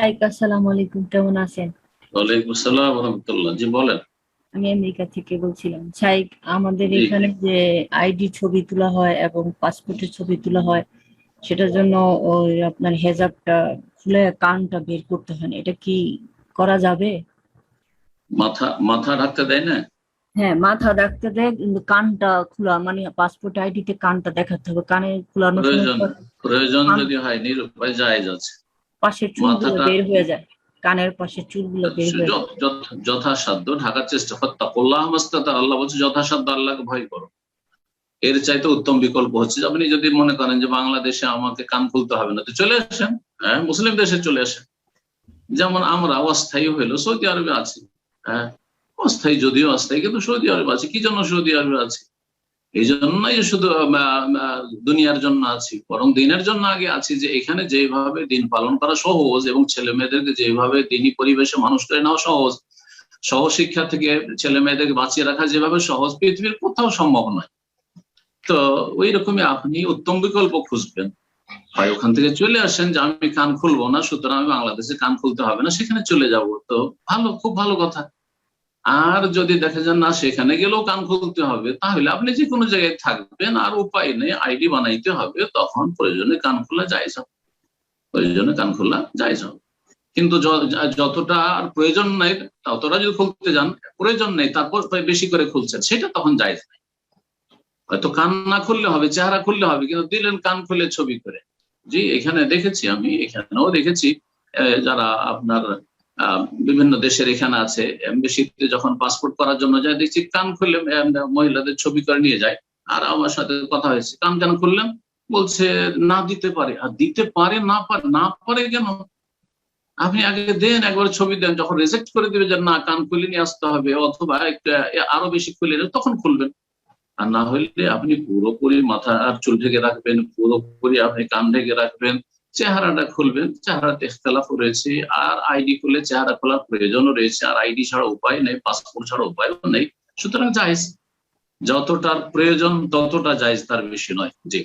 আসসালামু আলাইকুম, কেমন আছেন? ওয়ালাইকুম আসসালাম ওয়া রাহমাতুল্লাহ। জি বলেন। আমি আমেরিকা থেকে বলছিলাম। শাইখ, আমাদের জি। এখানে যে আইডি ছবি তোলা হয় এবং পাসপোর্টের ছবি তোলা হয়, সেটার জন্য ওই আপনার হেজাবটা খুলে কানটা বের করতে হয় না, এটা কি করা যাবে? মাথা মাথা ঢাকতে দেয় না? হ্যাঁ, মাথা দেখতে দেয় কিন্তু কানটা খোলা, মানে পাসপোর্ট আইডিতে কানটা দেখাতে হবে। কানে খোলানোর সময় প্রয়োজন তো প্রয়োজন কান যদি হয় নিরুপায় জায়েজ আছে। পাশের চুলগুলো মাথাটা বের হয়ে যায়, কানের পাশের চুলগুলো বের হয়ে যায়। যথাসাধ্য ঢাকার চেষ্টা ফাত্তাকুল্লাহ মাস্তাতা, আল্লাহ বলছে যথাসাধ্য আল্লাহকে ভয় করো। এর চাইতে উত্তম বিকল্প হচ্ছে যে আপনি যদি মনে করেন যে বাংলাদেশে আমাকে কান খুলতে হবে না, তো চলে আসেন। হ্যাঁ, মুসলিম দেশে চলে আসেন। যেমন আমরা অস্থায়ী হইলো সৌদি আরবে আছি। হ্যাঁ, অস্থায়ী যদিও অস্থায়ী, কিন্তু সৌদি আরবে আছি। কি জন্য সৌদি আরবে আছি? এই জন্যই যে শুধু দুনিয়ার জন্য আছি, বরং দিনের জন্য আগে আছি। যে এখানে যেভাবে দিন পালন করা সহজ এবং ছেলে মেয়েদেরকে যেভাবে দিনই পরিবেশে মানুষ করে নেওয়া সহজ, সহশিক্ষা থেকে ছেলে মেয়েদেরকে বাঁচিয়ে রাখা যেভাবে সহজ, পৃথিবীর কোথাও সম্ভব নয়। তো ওই রকমই আপনি উত্তম বিকল্প খুঁজবেন। হয় ওখান থেকে চলে আসেন যে আমি কান খুলবো না, সুতরাং আমি বাংলাদেশে কান খুলতে হবে না, সেখানে চলে যাব। তো ভালো, খুব ভালো কথা। আর যদি দেখা যান না সেখানে গেলেও কান খুলতে হবে, তাহলে আপনি যে কোনো জায়গায় থাকবেন আর উপায় নেই, আইডি বানাইতে হবে, তখন প্রয়োজনে কান খোলা যায় যাবে। প্রয়োজনে কান খোলা যায় যাবে। কিন্তু যতটা আর প্রয়োজন নাই ততটা যদি খুলতে যান, প্রয়োজন নেই তারপর বেশি করে খুলছেন, সেটা তখন যায় না। হয়তো কান না খুললে হবে, চেহারা খুললে হবে, কিন্তু দিলেন কান খুলে ছবি করে। জি, এখানে দেখেছি, আমি এখানেও দেখেছি। যারা আপনার বিভিন্ন দেশের এখানে আছে, এমবেসিতে যখন পাসপোর্ট করার জন্য যায়, দেখছি কান খুলে মহিলাদের ছবি করে নিয়ে যায়। আর আমার সাথে কথা হয়েছে, কান কেন খুললেন? বলছে না দিতে পারে। আর দিতে পারে না পারে, না পারে কেন? আপনি আগে দেন, একবার ছবি দেন, যখন রিজেক্ট করে দিবে যে না কান খুলে নিয়ে আসতে হবে অথবা একটা আরো বেশি খুলে নেবে, তখন খুলবেন। আর না হইলে আপনি পুরোপুরি মাথা আর চুল ঢেকে রাখবেন, পুরোপুরি আপনি কান ঢেকে রাখবেন, চেহারাটা খুলবেন। চেহারাতে ইখতিলাফ রয়েছে, আর আইডি খুলে চেহারা খোলার প্রয়োজনও রয়েছে, আর আইডি ছাড়া উপায় নেই, পাসপোর্ট ছাড়া উপায়ও নেই। সুতরাং জায়েজ, যতটার প্রয়োজন ততটা জায়েজ, তার বেশি নয়। জি।